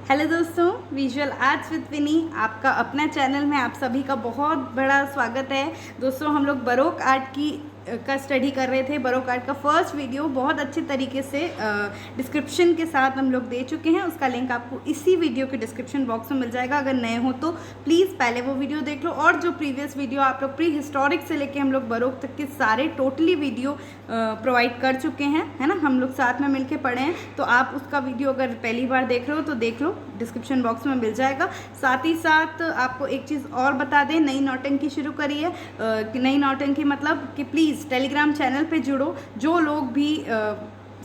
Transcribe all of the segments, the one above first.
Hello दोस्तों, visual arts with विनी आपका अपना चैनल में आप सभी का बहुत बड़ा स्वागत है। दोस्तों, हम लोग बरोक आर्ट का स्टडी कर रहे थे। बरोक आर्ट का फर्स्ट वीडियो बहुत अच्छे तरीके से डिस्क्रिप्शन के साथ हम लोग दे चुके हैं। उसका लिंक आपको इसी वीडियो के डिस्क्रिप्शन बॉक्स में मिल जाएगा। अगर नए हो तो प्लीज़ पहले वो वीडियो देख लो, और जो प्रीवियस वीडियो आप लोग प्री हिस्टोरिक से लेके हम लोग बरोक तक के सारे टोटली वीडियो प्रोवाइड कर चुके हैं, है ना। हम लोग साथ में मिलके पढ़े हैं, तो आप उसका वीडियो अगर पहली बार देख रहे हो तो देख लो, डिस्क्रिप्शन बॉक्स में मिल जाएगा। साथ ही साथ आपको एक चीज़ और बता दें, नई नौटंकी शुरू करी है। नई नौटंकी मतलब कि प्लीज़ टेलीग्राम चैनल पे जुड़ो। जो लोग भी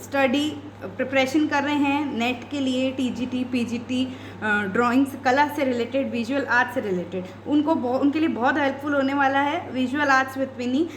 स्टडी प्रिपरेशन कर रहे हैं नेट के लिए, टीजीटी, पीजीटी, ड्राइंग्स, कला से रिलेटेड, विजुअल आर्ट से रिलेटेड, उनके लिए बहुत हेल्पफुल होने वाला है विजुअल आर्ट्स विद विनी।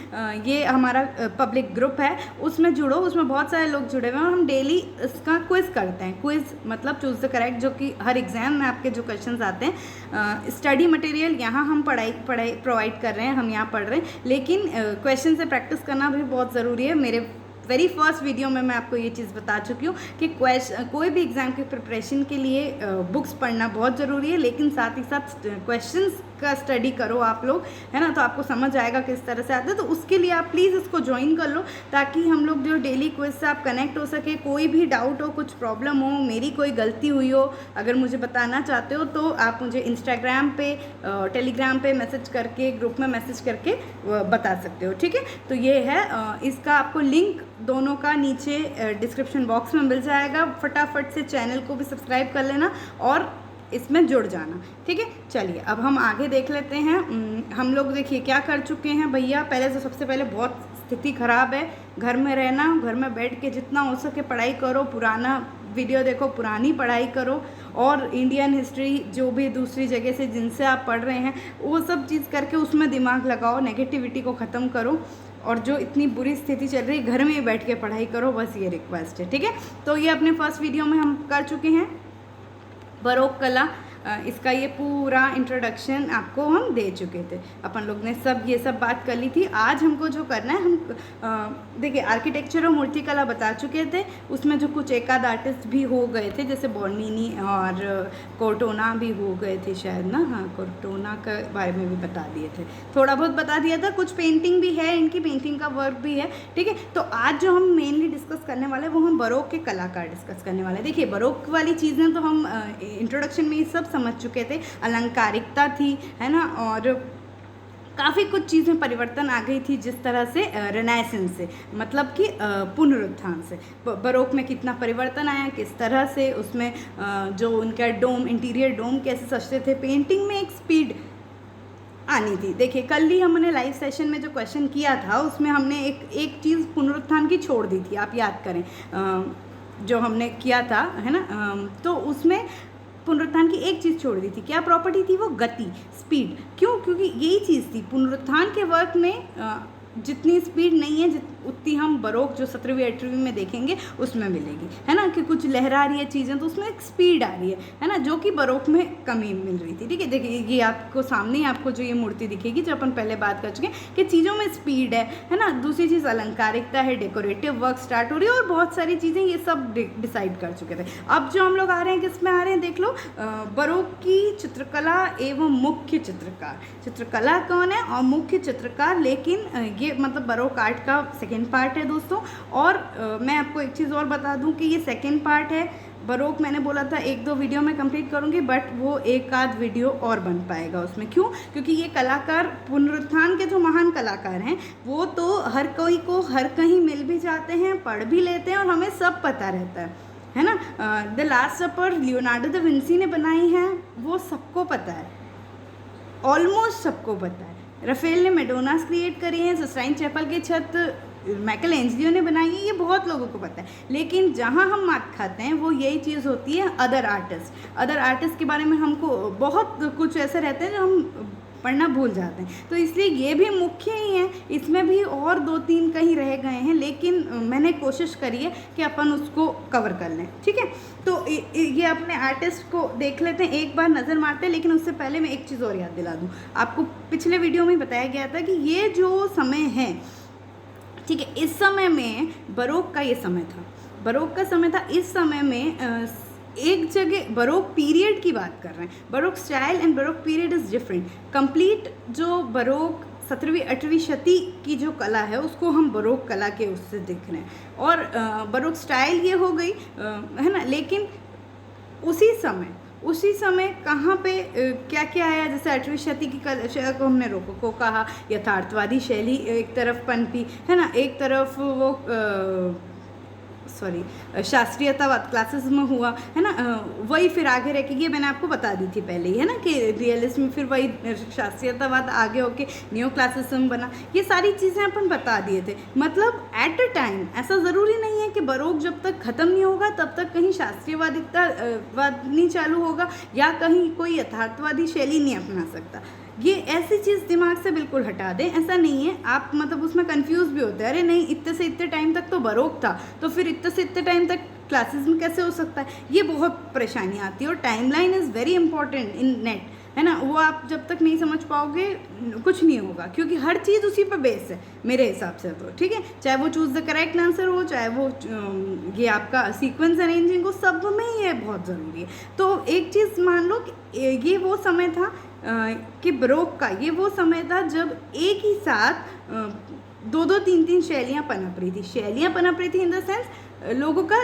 ये हमारा पब्लिक ग्रुप है, उसमें जुड़ो। उसमें बहुत सारे लोग जुड़े हुए हैं और हम डेली इसका क्विज़ करते हैं। क्विज़ मतलब चूज़ द करेक्ट, जो कि हर एग्जाम में आपके जो क्वेश्चंस आते हैं। स्टडी मटेरियल यहाँ हम पढ़ाई प्रोवाइड कर रहे हैं, हम यहाँ पढ़ रहे हैं, लेकिन क्वेश्चन से प्रैक्टिस करना भी बहुत ज़रूरी है। मेरे वेरी फर्स्ट वीडियो में मैं आपको ये चीज़ बता चुकी हूँ कि कोई भी एग्ज़ाम के प्रिपरेशन के लिए बुक्स पढ़ना बहुत ज़रूरी है, लेकिन साथ ही साथ क्वेश्चंस का स्टडी करो आप लोग, है ना। तो आपको समझ आएगा किस तरह से आते हैं। तो उसके लिए आप प्लीज़ इसको ज्वाइन कर लो, ताकि हम लोग जो डेली क्विज से आप कनेक्ट हो सके। कोई भी डाउट हो, कुछ प्रॉब्लम हो, मेरी कोई गलती हुई हो, अगर मुझे बताना चाहते हो तो आप मुझे इंस्टाग्राम पे, टेलीग्राम पे मैसेज करके, ग्रुप में मैसेज करके बता सकते हो, ठीक है। तो ये है, इसका आपको लिंक दोनों का नीचे डिस्क्रिप्शन बॉक्स में मिल जाएगा। फटाफट से चैनल को भी सब्सक्राइब कर लेना और इसमें जुड़ जाना, ठीक है। चलिए अब हम आगे देख लेते हैं। हम लोग देखिए क्या कर चुके हैं भैया। पहले तो सबसे पहले बहुत स्थिति ख़राब है, घर में रहना, घर में बैठ के जितना हो सके पढ़ाई करो, पुराना वीडियो देखो, पुरानी पढ़ाई करो, और इंडियन हिस्ट्री जो भी दूसरी जगह से जिनसे आप पढ़ रहे हैं वो सब चीज़ करके उसमें दिमाग लगाओ, नेगेटिविटी को ख़त्म करो। और जो इतनी बुरी स्थिति चल रही है, घर में ही बैठ के पढ़ाई करो, बस ये रिक्वेस्ट है, ठीक है। तो ये अपने फर्स्ट वीडियो में हम कर चुके हैं बरोक कला। इसका ये पूरा इंट्रोडक्शन आपको हम दे चुके थे। अपन लोग ने ये सब बात कर ली थी। आज हमको जो करना है, हम देखिए आर्किटेक्चर और मूर्तिकला बता चुके थे। उसमें जो कुछ एक आध आर्टिस्ट भी हो गए थे, जैसे बॉर्निनी और कोर्टोना भी हो गए थे शायद ना। हाँ, कोर्टोना के बारे में भी बता दिए थे, थोड़ा बहुत बता दिया था। कुछ पेंटिंग भी है, इनकी पेंटिंग का वर्क भी है, ठीक है। तो आज जो हम मेनली डिस्कस करने वाले हैं वो हम बरोक के कलाकार डिस्कस करने वाले हैं। देखिए बरोक वाली चीज़ें तो हम इंट्रोडक्शन में ही सब समझ चुके थे। अलंकारिकता थी, है ना, और काफ़ी कुछ चीज़ें परिवर्तन आ गई थी, जिस तरह से रेनेसेंस से, मतलब कि पुनरुत्थान से बरोक में कितना परिवर्तन आया, किस तरह से उसमें जो उनका डोम, इंटीरियर डोम कैसे सजते थे, पेंटिंग में एक स्पीड आनी थी। देखिए कल ही हमने लाइव सेशन में जो क्वेश्चन किया था, उसमें हमने एक चीज़ पुनरुत्थान की छोड़ दी थी, आप याद करें, जो हमने किया था, है ना। तो उसमें पुनरुत्थान की एक चीज़ छोड़ दी थी। क्या प्रॉपर्टी थी वो? गति, स्पीड। क्यों? क्योंकि यही चीज़ थी पुनरुत्थान के वर्क में। जितनी स्पीड नहीं है, उतनी हम बरोक जो 17वीं 18वीं में देखेंगे उसमें मिलेगी, है ना। कि कुछ लहरा रही है चीज़ें तो उसमें एक स्पीड आ रही है ना, जो कि बरोक में कमी मिल रही थी, ठीक है। देखिए ये आपको सामने ही आपको जो ये मूर्ति दिखेगी, जो अपन पहले बात कर चुके हैं कि चीज़ों में स्पीड है ना। दूसरी चीज़ अलंकारिकता है, डेकोरेटिव वर्क स्टार्ट हो रही है, और बहुत सारी चीज़ें ये सब डिसाइड कर चुके थे। अब जो हम लोग आ रहे हैं, किस में आ रहे हैं देख लो, बरोक की चित्रकला एवं मुख्य चित्रकार। चित्रकला कौन है और मुख्य चित्रकार, लेकिन ये मतलब बरोक आर्ट का सेकेंड पार्ट है दोस्तों। और मैं आपको एक चीज़ और बता दूं कि ये सेकेंड पार्ट है। बरोक मैंने बोला था 1-2 वीडियो में कंप्लीट करूंगी, बट वो एक आध वीडियो और बन पाएगा उसमें। क्यों? क्योंकि ये कलाकार, पुनरुत्थान के जो महान कलाकार हैं, वो तो हर कोई को हर कहीं मिल भी जाते हैं, पढ़ भी लेते हैं, और हमें सब पता रहता है ना। The last supper Leonardo da Vinci ने बनाई है, वो सबको पता है, ऑलमोस्ट सबको पता है। राफेल ने मेडोनास क्रिएट करी हैं, सिस्टाइन चैपल की छत माइकल एंजलियो ने बनाई है, ये बहुत लोगों को पता है। लेकिन जहाँ हम मात खाते हैं वो यही चीज़ होती है, अदर आर्टिस्ट के बारे में हमको बहुत कुछ ऐसे रहते हैं जो हम पढ़ना भूल जाते हैं। तो इसलिए ये भी मुख्य ही है, इसमें भी और 2-3 कहीं रह गए हैं, लेकिन मैंने कोशिश करी है कि अपन उसको कवर कर लें, ठीक है। तो ये अपने आर्टिस्ट को देख लेते हैं, एक बार नज़र मारते हैं। लेकिन उससे पहले मैं एक चीज़ और याद दिला दूँ आपको। पिछले वीडियो में बताया गया था कि ये जो समय है, ठीक है, इस समय में बरोक का ये समय था, बरोक का समय था। इस समय में एक जगह बरोक पीरियड की बात कर रहे हैं। Baroque style and baroque period is different. Complete जो बरोक 17वीं-18वीं शती की जो कला है उसको हम बरोक कला के उससे देख रहे हैं। और बरोक स्टाइल ये हो गई, है ना। लेकिन उसी समय कहाँ पे क्या क्या आया, जैसे 8वीं शती की कला को हमने रोकोको कहा, यथार्थवादी शैली एक तरफ पनपी, है ना, एक तरफ वो शास्त्रीयतावाद क्लासिज्म हुआ, है ना। वही फिर आगे रह के, ये मैंने आपको बता दी थी पहले ही, है ना, कि रियलिज्म फिर वही शास्त्रीयतावाद आगे होके नियो क्लासिज्म बना। ये सारी चीज़ें अपन बता दिए थे। मतलब एट अ टाइम ऐसा ज़रूरी नहीं है कि बरोक जब तक ख़त्म नहीं होगा तब तक कहीं शास्त्रीयवाद नहीं चालू होगा या कहीं कोई यथार्थवादी शैली नहीं अपना सकता। ये ऐसी चीज़ दिमाग से बिल्कुल हटा दें। ऐसा नहीं है, आप मतलब उसमें कंफ्यूज भी होते हैं, अरे नहीं इतने से इतने टाइम तक तो बरोक था, तो फिर इतने से इतने टाइम तक क्लासिज्म कैसे हो सकता है। ये बहुत परेशानी आती है। और timeline is very important in net, है ना। वो आप जब तक नहीं समझ पाओगे कुछ नहीं होगा, क्योंकि हर चीज़ उसी पर बेस है मेरे हिसाब से तो, ठीक है। चाहे वो चूज़ द करेक्ट आंसर हो, चाहे वो ये आपका सीक्वेंस अरेंजिंग हो, सब में ये बहुत ज़रूरी है। तो एक चीज़ मान लो कि ये वो समय था कि बरोक का ये वो समय था जब एक ही साथ दो दो तीन तीन शैलियाँ पनप रही थी इन द सेंस लोगों का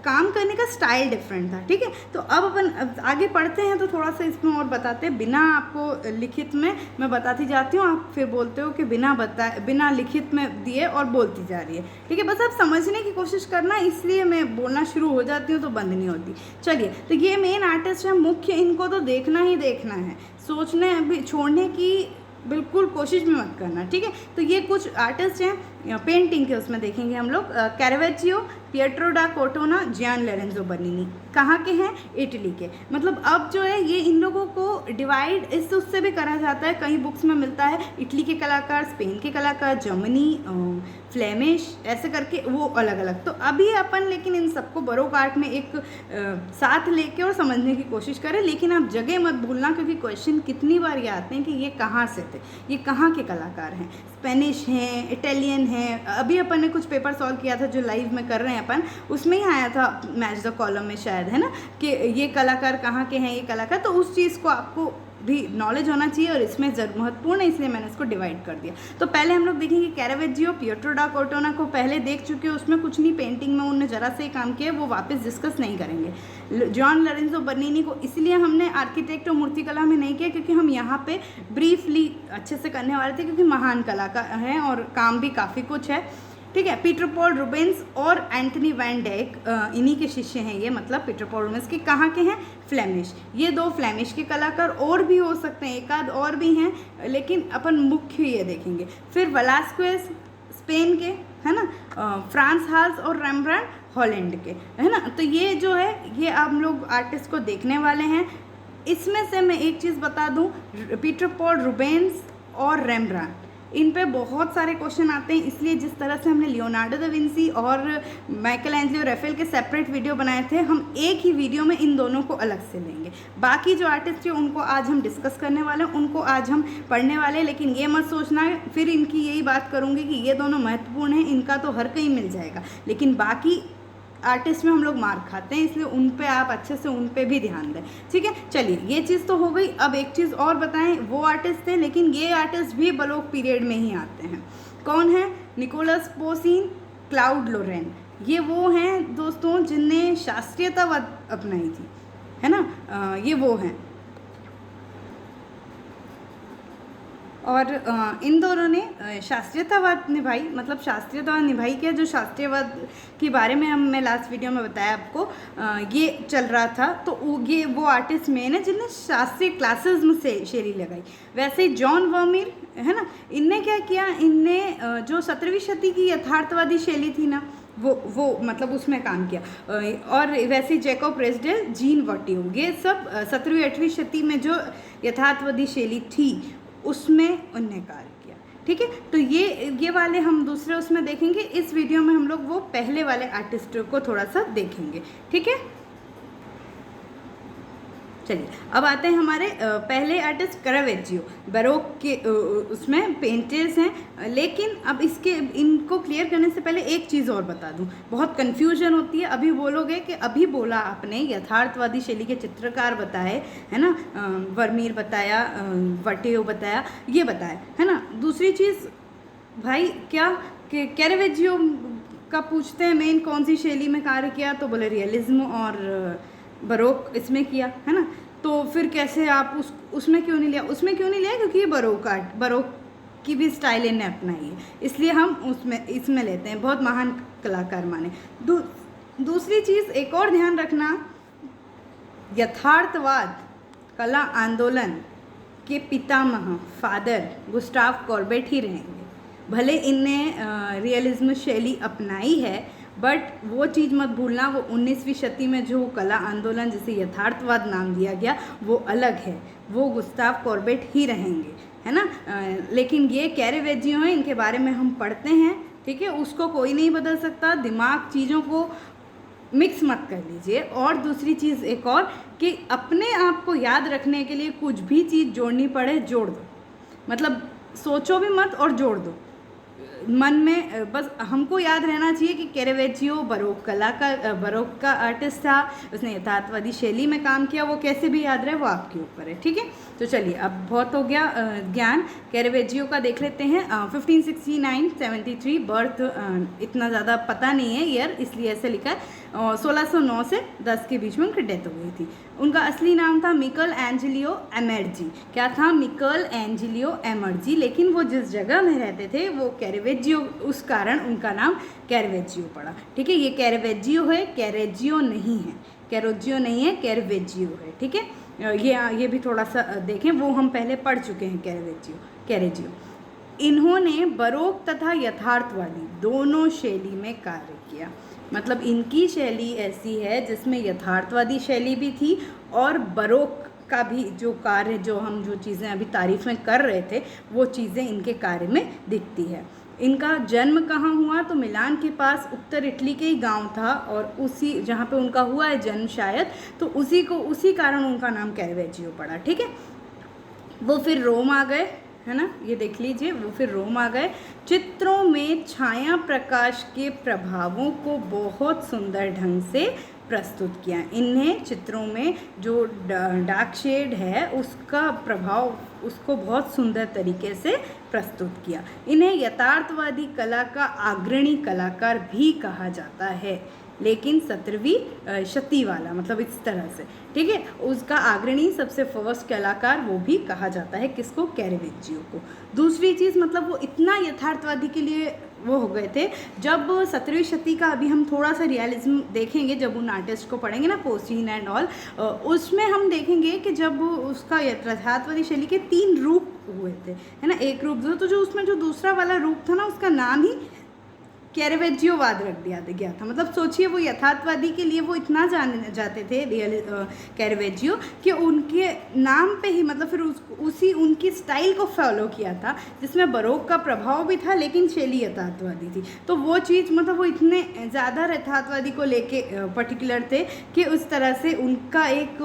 काम करने का स्टाइल डिफरेंट था, ठीक है। तो अब अपन आगे पढ़ते हैं तो थोड़ा सा इसमें और बताते हैं। बिना आपको लिखित में मैं बताती जाती हूँ, आप फिर बोलते हो कि बिना लिखित में दिए और बोलती जा रही है, ठीक है। बस आप समझने की कोशिश करना, इसलिए मैं बोलना शुरू हो जाती हूँ तो बंद नहीं होती। चलिए, तो ये मेन आर्टिस्ट है मुख्य, इनको तो देखना ही देखना है, सोचने अभी छोड़ने की बिल्कुल कोशिश भी मत करना, ठीक है। तो ये कुछ आर्टिस्ट हैं पेंटिंग के, उसमें देखेंगे हम लोग कैरेवेचियो, पिएट्रो डा कोर्टोना, जियान लोरेंजो बर्निनी। कहाँ के हैं? इटली के। मतलब अब जो है ये इन लोगों को डिवाइड इससे उससे भी करा जाता है, कई बुक्स में मिलता है इटली के कलाकार, स्पेन के कलाकार, जर्मनी, फ्लेमिश, ऐसे करके वो अलग अलग। तो अभी अपन लेकिन इन सबको बरोक आर्ट में एक साथ लेके और समझने की कोशिश करें। लेकिन आप जगह मत भूलना, क्योंकि क्वेश्चन कितनी बार ये आते हैं कि ये कहाँ से थे, ये कहाँ के कलाकार हैं। स्पेनिश हैं, इटालियन हैं। अभी अपन ने कुछ पेपर सॉल्व किया था जो लाइव में कर रहे हैं अपन, उसमें ही आया था मैच द कॉलम में शायद, है ना, कि ये कलाकार कहाँ के हैं, ये कलाकार। तो उस चीज़ को आपको भी नॉलेज होना चाहिए और इसमें महत्वपूर्ण है, इसलिए मैंने इसको डिवाइड कर दिया। तो पहले हम लोग देखेंगे कैरेवेचियो, पिएट्रो डा कोर्टोना को पहले देख चुके हो, उसमें कुछ नहीं, पेंटिंग में उन्होंने जरा से ही काम किया, वो वापस डिस्कस नहीं करेंगे। जियान लोरेंजो बर्निनी को इसलिए हमने आर्किटेक्ट और मूर्तिकला में नहीं किया क्योंकि हम यहाँ पे ब्रीफली अच्छे से करने वाले थे, क्योंकि महान कलाकार हैं और काम भी काफ़ी कुछ है, ठीक है। पीटर पॉल रूबेंस और एंथनी वैन डैक इन्हीं के शिष्य हैं ये, मतलब पीटर पॉल रूबेंस के कहाँ के हैं? फ्लेमिश। ये दो फ्लेमिश के कलाकार, और भी हो सकते हैं, एक आध और भी हैं, लेकिन अपन मुख्य ये देखेंगे। फिर वेलास्क्वेज स्पेन के, है ना, फ्रांस हाल्स और रेम्ब्रांड हॉलैंड के, है ना। तो ये जो है ये हम लोग आर्टिस्ट को देखने वाले हैं। इसमें से मैं एक चीज़ बता दूँ, पीटर पॉल रूबेंस और रेम्ब्रांड, इन पे बहुत सारे क्वेश्चन आते हैं, इसलिए जिस तरह से हमने लियोनार्डो दा विंसी और माइकल एंजेलो रफेल के सेपरेट वीडियो बनाए थे, हम एक ही वीडियो में इन दोनों को अलग से लेंगे। बाकी जो आर्टिस्ट हैं उनको आज हम डिस्कस करने वाले हैं, उनको आज हम पढ़ने वाले हैं। लेकिन ये मत सोचना फिर इनकी यही बात करूँगी कि ये दोनों महत्वपूर्ण हैं, इनका तो हर कहीं मिल जाएगा, लेकिन बाकी आर्टिस्ट में हम लोग मार खाते हैं, इसलिए उन पे आप अच्छे से उन पे भी ध्यान दें, ठीक है। चलिए, ये चीज़ तो हो गई। अब एक चीज़ और बताएं, वो आर्टिस्ट थे, लेकिन ये आर्टिस्ट भी बरोक पीरियड में ही आते हैं। कौन है? निकोलस पोसीन, क्लाउड लोरेन। ये वो हैं दोस्तों जिनने शास्त्रीयतावाद अपनाई थी, है ना। ये वो हैं, और इन दोनों ने शास्त्रीयतावाद निभाई, मतलब शास्त्रीयतावाद निभाई क्या, जो शास्त्रीयवाद के बारे में मैं लास्ट वीडियो में बताया आपको, ये चल रहा था। तो ये वो आर्टिस्ट मेन है जिनने शास्त्रीय क्लासिज्म से शैली लगाई। वैसे ही जॉन वर्मीर, है ना, इनने क्या किया, इनने जो 17वीं शती की यथार्थवादी शैली थी ना, वो मतलब उसमें काम किया। और वैसे ही जैकोब रेसडेल, जीन वर्टियो, ये सब 17वीं 18वीं शती में जो यथार्थवादी शैली थी उसमें उनने कार्य किया, ठीक है। तो ये वाले हम दूसरे उसमें देखेंगे। इस वीडियो में हम लोग वो पहले वाले आर्टिस्ट को थोड़ा सा देखेंगे, ठीक है। चलिए अब आते हैं हमारे पहले आर्टिस्ट कैरावेजियो। बरोक के उसमें पेंटर्स हैं, लेकिन अब इनको क्लियर करने से पहले एक चीज़ और बता दूं, बहुत कन्फ्यूजन होती है। अभी बोलोगे कि अभी बोला आपने यथार्थवादी शैली के चित्रकार बताए, है ना, वर्मीर बताया, वटेओ बताया, ये बताया, है ना। दूसरी चीज़ भाई क्या कि कैरावेजियो का पूछते हैं मेन कौन सी शैली में कार्य किया, तो बोले रियलिज्म और बरोक इसमें किया, है ना। तो फिर कैसे आप उसमें क्यों नहीं लिया? उसमें क्यों नहीं लिया? क्योंकि ये बरोक की भी स्टाइल इन्हें अपनाई है, इसलिए हम इसमें लेते हैं। बहुत महान कलाकार माने। दूसरी चीज़ एक और ध्यान रखना, यथार्थवाद कला आंदोलन के पितामह फादर गुस्ताव कॉर्बेट ही रहेंगे। भले इनने रियलिज्म शैली अपनाई है, बट वो चीज़ मत भूलना, वो 19वीं शती में जो कला आंदोलन जिसे यथार्थवाद नाम दिया गया वो अलग है, वो गुस्ताव कॉर्बेट ही रहेंगे, है ना। लेकिन ये कैरावेजियो हैं, इनके बारे में हम पढ़ते हैं, ठीक है। उसको कोई नहीं बदल सकता, दिमाग चीज़ों को मिक्स मत कर लीजिए। और दूसरी चीज़ एक और कि अपने आप को याद रखने के लिए कुछ भी चीज़ जोड़नी पड़े जोड़ दो, मतलब सोचो भी मत और जोड़ दो मन में। बस हमको याद रहना चाहिए कि कैरावेजियो बरोक का आर्टिस्ट था, उसने यथार्थवादी शैली में काम किया। वो कैसे भी याद रहे वो आपके ऊपर है, ठीक है। तो चलिए अब बहुत हो गया ज्ञान कैरावेजियो का, देख लेते हैं। 1569-73 बर्थ, इतना ज़्यादा पता नहीं है ईयर, इसलिए ऐसे लिखा है। 1609 से 10 के बीच में उनकी डेथ हो गई थी। उनका असली नाम था मिकल एंजिलियो एमर्जी। क्या था? मिकल एंजिलियो एमर्जी। लेकिन वो जिस जगह में रहते थे वो कैरावेजियो, उस कारण उनका नाम कैरावेजियो पड़ा, ठीक है। ये कैरावेजियो है, कैरेजियो नहीं है, कैरोजियो नहीं है, कैरावेजियो है, ठीक है। ये भी थोड़ा सा देखें, वो हम पहले पढ़ चुके हैं कैरेजियो। इन्होंने बरोक तथा यथार्थवादी दोनों शैली में कार्य किया, मतलब इनकी शैली ऐसी है जिसमें यथार्थवादी शैली भी थी और बरोक का भी जो कार्य, जो चीज़ें अभी तारीफ में कर रहे थे, वो चीज़ें इनके कार्य में दिखती है। इनका जन्म कहाँ हुआ? तो मिलान के पास उत्तर इटली के ही गांव था, और उसी जहाँ पे उनका हुआ है जन्म शायद, तो उसी कारण उनका नाम कैरावेजियो पड़ा, ठीक है। वो फिर रोम आ गए, है ना, ये देख लीजिए, वो फिर रोम आ गए। चित्रों में छाया प्रकाश के प्रभावों को बहुत सुंदर ढंग से प्रस्तुत किया। इन्हें चित्रों में जो डार्क शेड है उसका प्रभाव, उसको बहुत सुंदर तरीके से प्रस्तुत किया। इन्हें यथार्थवादी कला का अग्रणी कलाकार भी कहा जाता है, लेकिन 17वीं शती वाला, मतलब इस तरह से, ठीक है। उसका अग्रणी सबसे फर्स्ट कलाकार वो भी कहा जाता है, किसको? कैरावेजियो को। दूसरी चीज़, मतलब वो इतना यथार्थवादी के लिए वो हो गए थे, जब 17वीं शती का अभी हम थोड़ा सा रियलिज्म देखेंगे, जब उन आर्टिस्ट को पढ़ेंगे ना, पोस्टीन एंड ऑल, उसमें हम देखेंगे कि जब उसका यथार्थवादी शैली के 3 रूप हुए थे, है ना। एक रूप तो जो उसमें जो दूसरा वाला रूप था ना, उसका नाम ही कैरावेजियोवाद रख दिया गया था। मतलब सोचिए, वो यथार्थवादी के लिए वो इतना जाने जाते थे कैरावेजियो, कि उनके नाम पे ही, मतलब फिर उसी उनकी स्टाइल को फॉलो किया था, जिसमें बरोक का प्रभाव भी था लेकिन शैली यथार्थवादी थी। तो वो चीज़, मतलब वो इतने ज़्यादा यथार्थवादी को लेके पर्टिकुलर थे कि उस तरह से उनका एक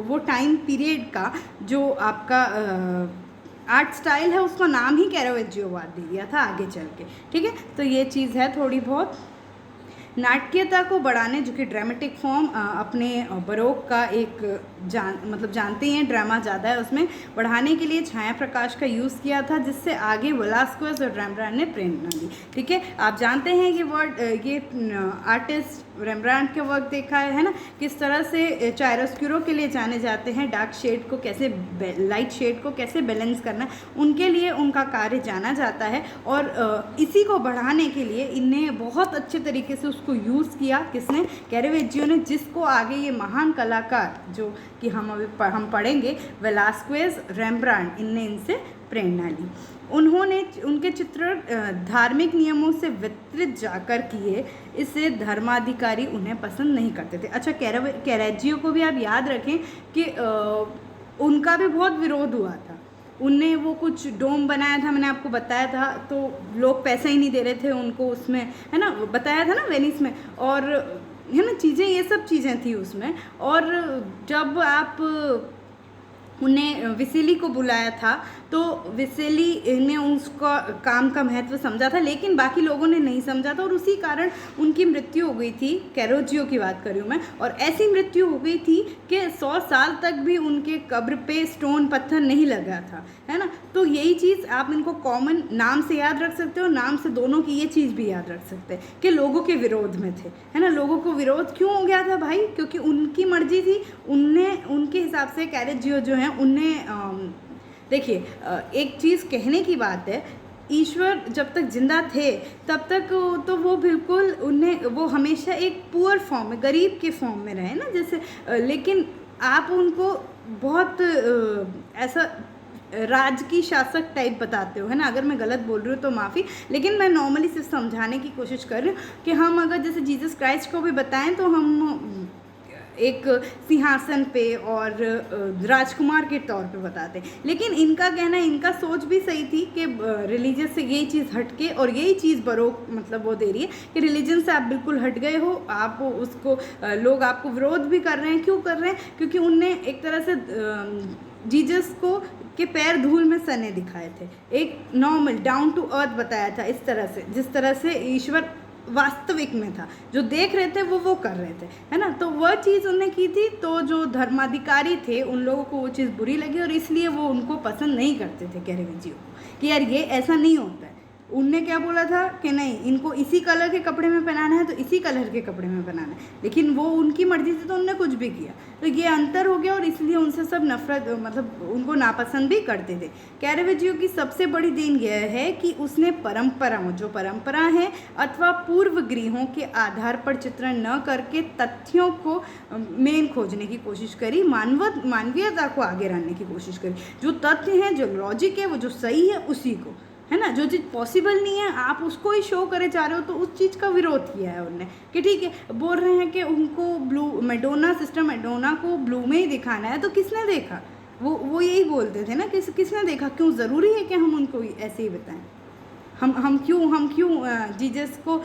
वो टाइम पीरियड का जो आपका आर्ट स्टाइल है उसका नाम ही कैरावेजियोवाद दे दिया था आगे चल के, ठीक है। तो ये चीज़ है थोड़ी बहुत। नाट्यता को बढ़ाने, जो कि ड्रामेटिक फॉर्म अपने बरोक का एक मतलब जानते हैं, ड्रामा ज़्यादा है, उसमें बढ़ाने के लिए छाया प्रकाश का यूज़ किया था, जिससे आगे वेलास्क्वेज़ और रेम्ब्रांड ने प्रेरणा दी, ठीक है। आप जानते हैं ये आर्टिस्ट रेम्ब्रांड के वर्क देखा है ना, किस तरह से चायरोस्क्यूरो के लिए जाने जाते हैं, डार्क शेड को कैसे, लाइट शेड को कैसे बैलेंस करना, उनके लिए उनका कार्य जाना जाता है। और इसी को बढ़ाने के लिए इन्हें बहुत अच्छे तरीके से उसको यूज़ किया, किसने? कैरावेजियो ने, जिसको आगे ये महान कलाकार जो कि हम पढ़ेंगे, वेलास्क्वेज़, रेम्ब्रांड, इनसे प्रेरणा ली। उन्होंने उनके चित्र धार्मिक नियमों से वितरित जाकर किए, इससे धर्माधिकारी उन्हें पसंद नहीं करते थे। अच्छा, कैरावेजियो को भी आप याद रखें कि उनका भी बहुत विरोध हुआ था। उनने वो कुछ डोम बनाया था, मैंने आपको बताया था, तो लोग पैसा ही नहीं दे रहे थे उनको उसमें, है ना, बताया था ना, वेनिस में। और है ना चीज़ें, ये सब चीज़ें थी उसमें। और जब आप उन्हें विसेली को बुलाया था तो विसेली ने उसका काम का महत्व समझा था, लेकिन बाकी लोगों ने नहीं समझा था और उसी कारण उनकी मृत्यु हो गई थी। कैरोजियो की बात कर रही हूँ मैं। और ऐसी मृत्यु हो गई थी कि 100 साल तक भी उनके कब्र पे स्टोन पत्थर नहीं लगा था, है ना। तो यही चीज़ आप इनको कॉमन नाम से याद रख सकते हो, नाम से दोनों की ये चीज़ भी याद रख सकते हैं कि लोगों के विरोध में थे, है ना। लोगों को विरोध क्यों हो गया था भाई? क्योंकि उनकी मर्जी थी, उनने उनके हिसाब से कैरोजियो जो हैं उनने देखिए एक चीज़ कहने की बात है, ईश्वर जब तक जिंदा थे तब तक तो वो बिल्कुल उन्हें वो हमेशा एक पुअर फॉर्म में, गरीब के फॉर्म में रहे ना, जैसे लेकिन आप उनको बहुत ऐसा राजकी शासक टाइप बताते हो, है ना। अगर मैं गलत बोल रही हूँ तो माफ़ी, लेकिन मैं नॉर्मली सिर्फ समझाने की कोशिश कर रही हूँ कि हम अगर जैसे जीसस क्राइस्ट को भी बताएं तो हम एक सिंहासन पे और राजकुमार के तौर पे बताते हैं। लेकिन इनका कहना, इनका सोच भी सही थी कि रिलीजियस से यही चीज़ हटके, और यही चीज़ बरोक मतलब वो दे रही है कि रिलीजन से आप बिल्कुल हट गए हो, आप उसको लोग आपको विरोध भी कर रहे हैं। क्यों कर रहे हैं? क्योंकि उनने एक तरह से जीसस को के पैर धूल में सने दिखाए थे, एक नॉर्मल डाउन टू अर्थ बताया था, इस तरह से जिस तरह से ईश्वर वास्तविक में था, जो देख रहे थे वो कर रहे थे, है ना। तो वह चीज़ उन्होंने की थी, तो जो धर्माधिकारी थे उन लोगों को वो चीज़ बुरी लगी और इसलिए वो उनको पसंद नहीं करते थे कैरेवेजियो को, कि यार ये ऐसा नहीं होता है। उनने क्या बोला था कि नहीं, इनको इसी कलर के कपड़े में पहनाना है तो इसी कलर के कपड़े में पहनाना है, लेकिन वो उनकी मर्जी से तो उनने कुछ भी किया। तो ये अंतर हो गया और इसलिए उनसे सब नफरत, मतलब उनको नापसंद भी करते थे। कैरेवेजियो की सबसे बड़ी देन यह है कि उसने परंपराओं, जो परंपरा है अथवा पूर्व गृहों के आधार पर चित्रण न करके तथ्यों को मेन खोजने की कोशिश करी, मानवीयता को आगे लाने की कोशिश करी। जो तथ्य हैं, जो लॉजिक है, वो जो सही है उसी को, है ना। जो चीज़ पॉसिबल नहीं है आप उसको ही शो करे जा रहे हो, तो उस चीज़ का विरोध किया है उनने कि ठीक है। बोल रहे हैं कि उनको ब्लू मैडोना, सिस्टर मैडोना को ब्लू में ही दिखाना है, तो किसने देखा? वो यही बोलते थे ना, किसने देखा? क्यों ज़रूरी है कि हम उनको ऐसे ही बताएं? हम क्यों जीसस को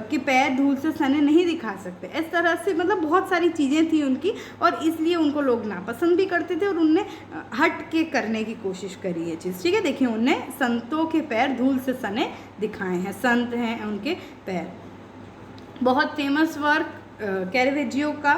के पैर धूल से सने नहीं दिखा सकते? इस तरह से मतलब बहुत सारी चीज़ें थी उनकी, और इसलिए उनको लोग नापसंद भी करते थे और उनने हट के करने की कोशिश करी ये चीज़, ठीक है। देखिए, उनने संतों के पैर धूल से सने दिखाए हैं, संत हैं उनके पैर। बहुत फेमस वर्क कैरेवेजियो का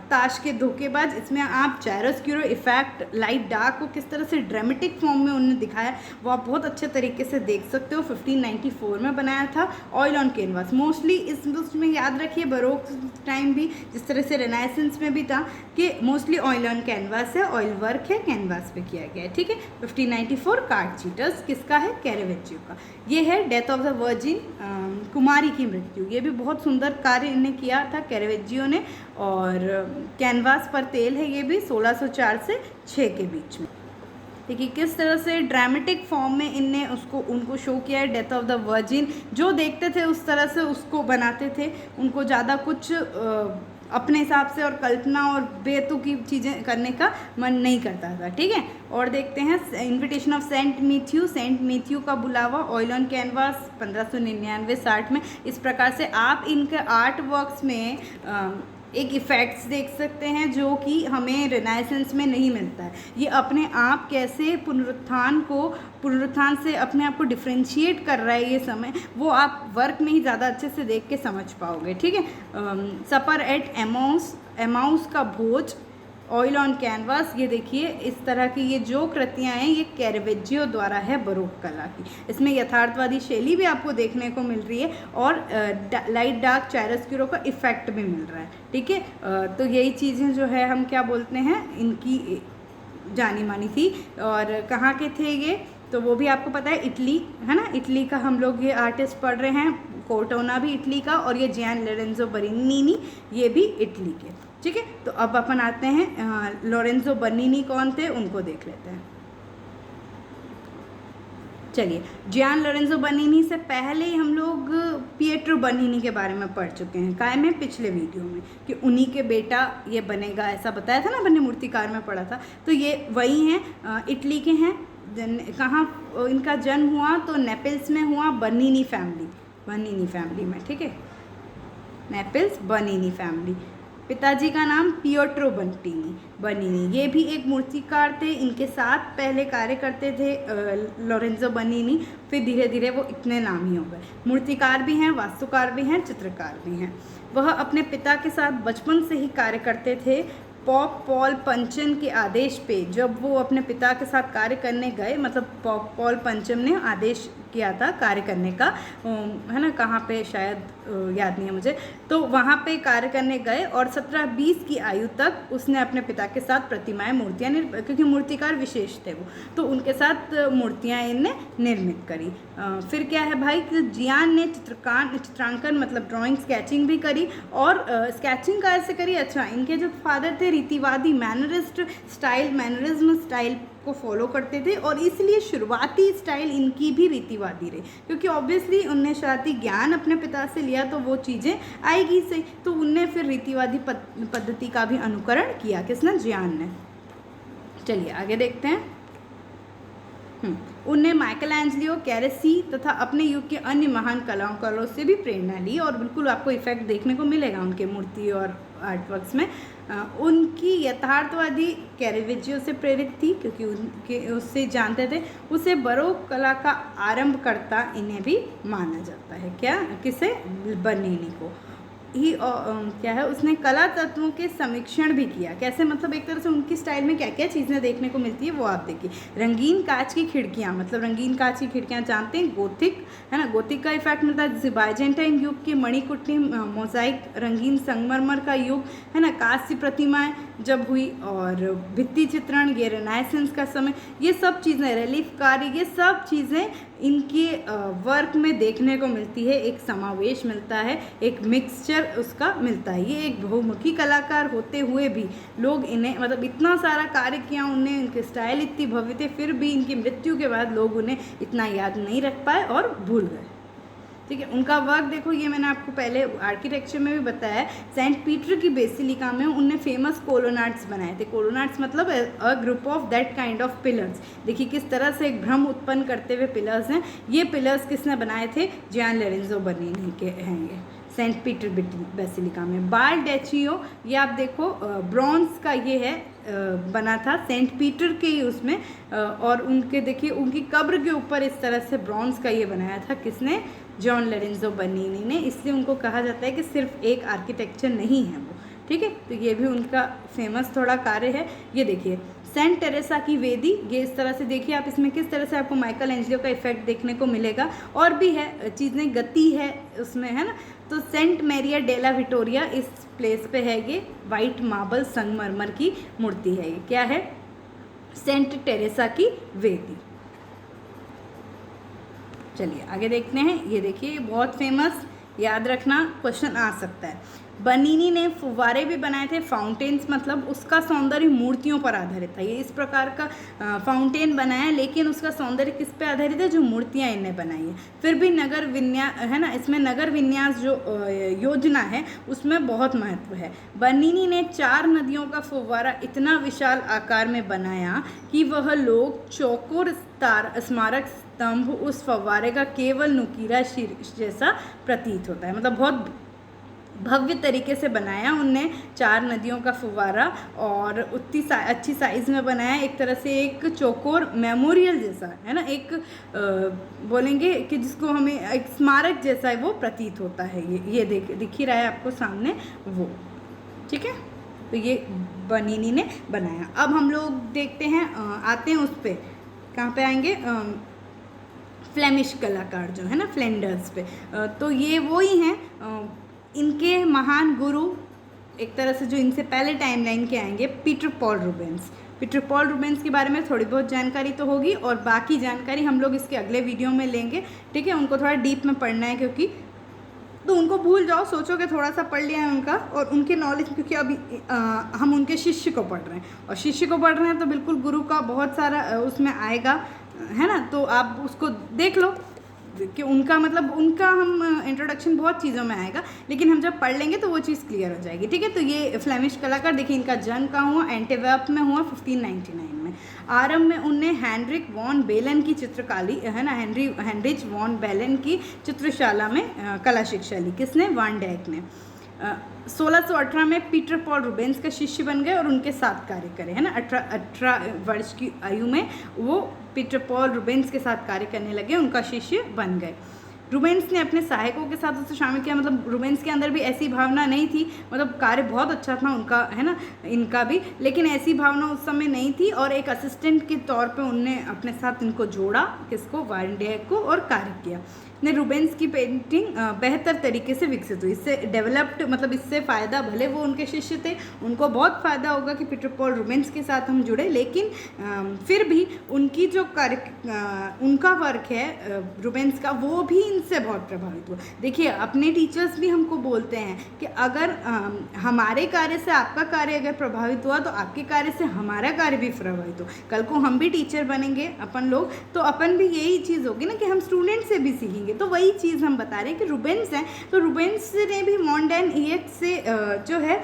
ताश के धोखेबाज। इसमें आप चायरोस्क्यूरो इफेक्ट, लाइट डार्क को किस तरह से ड्रामेटिक फॉर्म में उन्होंने दिखाया वो आप बहुत अच्छे तरीके से देख सकते हो। 1594 में बनाया था, ऑयल ऑन कैनवास। मोस्टली इसमें याद रखिए बरोक टाइम भी जिस तरह से रेनेसेंस में भी था कि मोस्टली ऑयल ऑन कैनवास है, ऑयल वर्क है, कैनवास पे किया गया है, ठीक है। 1594 कार्ड चीटर्स किसका है? कैरेवेजियो का। ये है डेथ ऑफ द वर्जिन, कुमारी की मृत्यु। ये भी बहुत सुंदर कार्य इन्हें किया था कैरेवेजियो ने। और कैनवास पर तेल है, ये भी 1604 से 6 के बीच में। देखिए किस तरह से ड्रामेटिक फॉर्म में इनने उनको शो किया है, डेथ ऑफ द वर्जिन। जो देखते थे उस तरह से उसको बनाते थे, उनको ज़्यादा कुछ अपने हिसाब से और कल्पना और बेतुकी चीज़ें करने का मन नहीं करता था, ठीक है। और देखते हैं इन्विटेशन ऑफ सेंट मैथ्यू का बुलावा, ऑयल ऑन कैनवास 1599-60 में। इस प्रकार से आप इनके आर्ट वर्क्स में एक इफ़ेक्ट्स देख सकते हैं जो कि हमें रेनेसेंस में नहीं मिलता है। ये अपने आप कैसे पुनरुत्थान से अपने आप को डिफ्रेंशिएट कर रहा है ये समय, वो आप वर्क में ही ज़्यादा अच्छे से देख के समझ पाओगे, ठीक है। सपर एट एमाउस का भोज, ऑयल ऑन कैनवास। ये देखिए इस तरह की ये जो कृतियाँ हैं ये कैरेवेजियो द्वारा है, बरोक कला की। इसमें यथार्थवादी शैली भी आपको देखने को मिल रही है और लाइट डार्क चायरोस्क्यूरो का इफेक्ट भी मिल रहा है, ठीक है। तो यही चीज़ें जो है हम क्या बोलते हैं, इनकी जानी मानी थी। और कहाँ के थे ये, तो वो भी आपको पता है, इटली, है ना। इटली का हम लोग ये आर्टिस्ट पढ़ रहे हैं, कोर्टोना भी इटली का, और ये जियान लोरेंजो बर्नीनी ये भी इटली के, ठीक है। तो अब अपन आते हैं लोरेंजो बर्नीनी कौन थे उनको देख लेते हैं। चलिए, जियान लोरेंजो बर्नीनी से पहले ही हम लोग पिएट्रो बर्नीनी के बारे में पढ़ चुके हैं, काय में पिछले वीडियो में, कि उन्हीं के बेटा ये बनेगा ऐसा बताया था ना, अपने मूर्तिकार में पढ़ा था। तो ये वही हैं, इटली के हैं। कहाँ इनका जन्म हुआ, तो नेपल्स में हुआ, बर्नीनी फैमिली में, ठीक है। Naples Bernini family. पिताजी का नाम पियोट्रो बर्नीनी, ये भी एक मूर्तिकार थे। इनके साथ पहले कार्य करते थे लोरेंजो बर्नीनी, फिर धीरे धीरे वो इतने नामी हो गए। मूर्तिकार भी हैं, वास्तुकार भी हैं, चित्रकार भी हैं। वह अपने पिता के साथ बचपन से ही कार्य करते थे। पॉप पॉल पंचम के आदेश पे जब वो अपने पिता के साथ कार्य करने गए, मतलब पॉप पॉल पंचम ने आदेश किया था कार्य करने का, है ना, कहाँ पे शायद याद नहीं है मुझे, तो वहाँ पे कार्य करने गए और 17-20 की आयु तक उसने अपने पिता के साथ प्रतिमाएं, मूर्तियाँ क्योंकि मूर्तिकार विशेष थे वो, तो उनके साथ मूर्तियाँ इनने निर्मित करी। फिर क्या है भाई कि जियान ने चित्रांकन मतलब ड्राइंग स्केचिंग भी करी। और स्केचिंग का ऐसे करी, अच्छा इनके जो फादर थे रीतिवादी मैनरिज्म स्टाइल को फॉलो करते थे और इसलिए शुरुआती स्टाइल इनकी भी रीतिवादी रही, क्योंकि ऑब्वियसली उनने शुरुआती ज्ञान अपने पिता से लिया तो वो चीज़ें आएगी से, तो उनने फिर रीतिवादी पद्धति का भी अनुकरण किया। किसने? जियान ने। चलिए आगे देखते हैं। उनने माइकल एंजलियो, कैरेसी तथा अपने युग के अन्य महान कलाकारों से भी प्रेरणा ली और बिल्कुल आपको इफेक्ट देखने को मिलेगा उनके मूर्ति और आर्टवर्क्स में। उनकी यथार्थवादी कैरेविजियो से प्रेरित थी, क्योंकि उनके उससे जानते थे। उसे बरोक कला का आरंभकर्ता इन्हें भी माना जाता है। क्या? किसे? बर्नीनी को ही। क्या है, उसने कला तत्वों के समीक्षण भी किया। कैसे? मतलब एक तरह से उनकी स्टाइल में क्या क्या चीज़ें देखने को मिलती है वो आप देखिए। रंगीन कांच की खिड़कियाँ, मतलब रंगीन कांच की खिड़कियाँ जानते हैं, गोथिक, है ना, गोथिक का इफेक्ट मिलता है। जैसे बाइजेंटाइन युग के मणिकुट्टी, मोजाइक, रंगीन संगमरमर का युग, है ना, कांस्य प्रतिमाएं जब हुई, और भित्ति चित्रण, ये रेनेसेंस का समय, ये सब चीज़ें, रिलीफ कार्य, ये सब चीज़ें इनके वर्क में देखने को मिलती है। एक समावेश मिलता है, एक मिक्सचर उसका मिलता है। ये एक बहुमुखी कलाकार होते हुए भी लोग इन्हें, मतलब इतना सारा कार्य किया उन्हें, इनके स्टाइल इतनी भव्य थे, फिर भी इनकी मृत्यु के बाद लोग उन्हें इतना याद नहीं रख पाए और भूल गए। ठीक है, उनका वर्क देखो, ये मैंने आपको पहले आर्किटेक्चर में भी बताया। सेंट पीटर की बेसिलिका में उनने फेमस कोलोनाट्स बनाए थे। कोलोनाट्स मतलब a group of that kind of pillars. देखिए किस तरह से एक भ्रम उत्पन्न करते हुए पिलर्स हैं। ये पिलर्स किसने बनाए थे? जियान लोरेंजो बर्नीनी के हैं ये, सेंट पीटर बेसिलिका में। बाल डेचियो, ये आप देखो ब्रॉन्ज का ये है, बना था सेंट पीटर के ही उसमें, और उनके देखिए उनकी कब्र के ऊपर इस तरह से ब्रॉन्ज का ये बनाया था। किसने? जॉन लोरेंजो बर्नीनी ने। इसलिए उनको कहा जाता है कि सिर्फ एक आर्किटेक्चर नहीं है वो। ठीक है, तो ये भी उनका फेमस थोड़ा कार्य है। ये देखिए सेंट टेरेसा की वेदी, ये इस तरह से देखिए आप, इसमें किस तरह से आपको माइकल एंजलियो का इफेक्ट देखने को मिलेगा। और भी है चीज़ें, गति है उसमें, है ना। तो सेंट मैरिया डेला विटोरिया इस प्लेस पे है, ये वाइट मार्बल संगमरमर की मूर्ति है। ये क्या है? सेंट टेरेसा की वेदी। चलिए आगे देखते हैं। ये देखिए बहुत फेमस, याद रखना क्वेश्चन आ सकता है। बर्नीनी ने फुव्वारे भी बनाए थे, फाउंटेन्स, मतलब उसका सौंदर्य मूर्तियों पर आधारित था। ये इस प्रकार का फाउंटेन बनाया, लेकिन उसका सौंदर्य किस पे आधारित है? जो मूर्तियाँ इनने बनाई है। फिर भी नगर विन्यास, है ना, इसमें नगर विन्यास जो योजना है उसमें बहुत महत्व है। बर्नीनी ने 4 नदियों का फुव्वारा इतना विशाल आकार में बनाया कि वह लोग चौकोर स्मारक स्तंभ उस फव्वारे का केवल नुकीला शीर्ष जैसा प्रतीत होता है। मतलब बहुत भव्य तरीके से बनाया उनने 4 नदियों का फव्वारा, और उतनी अच्छी साइज़ में बनाया, एक तरह से एक चौकोर मेमोरियल जैसा, है ना, एक बोलेंगे कि जिसको हमें एक स्मारक जैसा वो प्रतीत होता है। ये दिख ही रहा है आपको सामने वो। ठीक है, तो ये बर्नीनी ने बनाया। अब हम लोग देखते हैं, आते हैं उस पर, कहाँ पे आएंगे? फ्लेमिश कलाकार जो है ना, फ्लेंडर्स पे। तो ये वो ही हैं, इनके महान गुरु एक तरह से जो इनसे पहले टाइमलाइन के आएंगे, Peter Paul Rubens. Peter Paul Rubens के बारे में थोड़ी बहुत जानकारी तो होगी, और बाकी जानकारी हम लोग इसके अगले वीडियो में लेंगे। ठीक है, उनको थोड़ा डीप में पढ़ना है, क्योंकि तो उनको भूल जाओ, सोचो कि थोड़ा सा पढ़ लिया है उनका, और उनके नॉलेज, क्योंकि अभी हम उनके शिष्य को पढ़ रहे हैं, और शिष्य को पढ़ रहे हैं तो बिल्कुल गुरु का बहुत सारा उसमें आएगा, है ना। तो आप उसको देख लो कि उनका मतलब उनका हम इंट्रोडक्शन बहुत चीज़ों में आएगा, लेकिन हम जब पढ़ लेंगे तो वो चीज़ क्लियर हो जाएगी। ठीक है, तो ये फ्लेमिश कलाकार देखिए, इनका जन्म कहाँ हुआ? एंटवर्प में हुआ 1599 में। आरंभ में उनने हेनरिक वॉन बेलन की चित्रकारी, है ना, हेनरिच वॉन बेलन की चित्रशाला में कला शिक्षा ली। किसने? वान डायक ने। 1618 में पीटर पॉल रूबेंस का शिष्य बन गए और उनके साथ कार्य करे, है ना। 18 वर्ष की आयु में वो पीटर पॉल रूबेंस के साथ कार्य करने लगे, उनका शिष्य बन गए। रूबेंस ने अपने सहायकों के साथ उसे शामिल किया, मतलब रूबेंस के अंदर भी ऐसी भावना नहीं थी, मतलब कार्य बहुत अच्छा था उनका, है ना, इनका भी, लेकिन ऐसी भावना उस समय नहीं थी। और एक असिस्टेंट के तौर पे उनने अपने साथ इनको जोड़ा, किसको, वान डे को, और कार्य किया। ने रूबेंस की पेंटिंग बेहतर तरीके से विकसित हुई, इससे डेवलप्ड, मतलब इससे फ़ायदा, भले वो उनके शिष्य थे, उनको बहुत फ़ायदा होगा कि पीटर पॉल रूबेंस के साथ हम जुड़े, लेकिन फिर भी उनकी जो उनका वर्क है रूबेंस का, वो भी इनसे बहुत प्रभावित हुआ। देखिए, अपने टीचर्स भी हमको बोलते हैं कि अगर हमारे कार्य से आपका कार्य अगर प्रभावित हुआ तो आपके कार्य से हमारा कार्य भी प्रभावित हो। कल को हम भी टीचर बनेंगे अपन लोग, तो अपन भी यही चीज़ होगी ना कि हम स्टूडेंट से भी सीखेंगे। तो वही चीज़ हम बता रहे हैं कि रूबेंस हैं, तो रूबेंस ने भी मॉन्डैन ईएक्स से जो है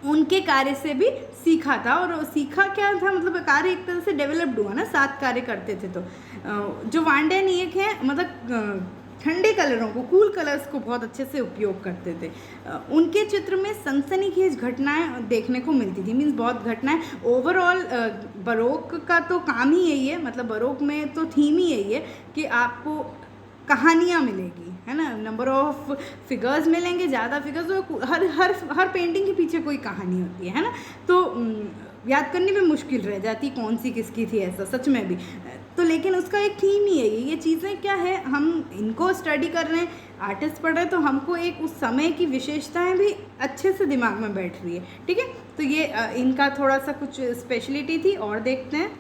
उनके कार्य से भी सीखा था। और सीखा क्या था, मतलब कार्य एक तरह से डेवलप्ड हुआ ना, साथ कार्य करते थे। तो जो वान डे ईएक है, मतलब ठंडे कलरों को, कूल कलर्स को बहुत अच्छे से उपयोग करते थे। उनके चित्र में सनसनीखेज घटनाएं देखने को मिलती थी, मीन्स बहुत घटनाएं। ओवरऑल बरोक का तो काम ही यही है, मतलब बरोक में तो थीम ही यही है कि आपको कहानियाँ मिलेगी, है ना, नंबर ऑफ फिगर्स मिलेंगे, ज़्यादा फिगर्स, तो हर पेंटिंग के पीछे कोई कहानी होती है ना। तो याद करनी भी मुश्किल रह जाती कौन सी किसकी थी, ऐसा सच में भी। तो लेकिन उसका एक थीम ही है ये चीज़ें क्या है, हम इनको स्टडी कर रहे हैं, आर्टिस्ट पढ़ रहे हैं, तो हमको एक उस समय की विशेषताएं भी अच्छे से दिमाग में बैठ रही है, ठीक है। तो ये इनका थोड़ा सा कुछ स्पेशलिटी थी। और देखते हैं,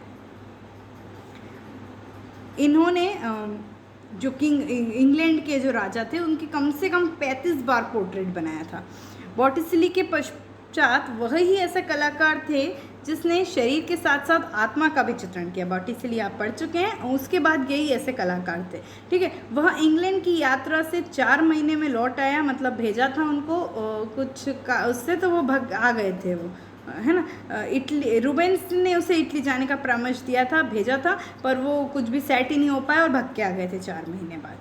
इन्होंने जो इंग्लैंड के जो राजा थे उनकी कम से कम 35 बार पोर्ट्रेट बनाया था। बॉटिसली के पश्चात वही ऐसे कलाकार थे जिसने शरीर के साथ साथ आत्मा का भी चित्रण किया। बॉटिसली आप पढ़ चुके हैं, उसके बाद यही ऐसे कलाकार थे, ठीक है। वह इंग्लैंड की यात्रा से 4 महीने में लौट आया, मतलब भेजा था उनको कुछ का, उससे तो वो आ गए थे वो, है ना। इटली, रूबेंस ने उसे इटली जाने का परामर्श दिया था, भेजा था, पर वो कुछ भी सेट ही नहीं हो पाया और भाग के आ गए थे 4 महीने बाद।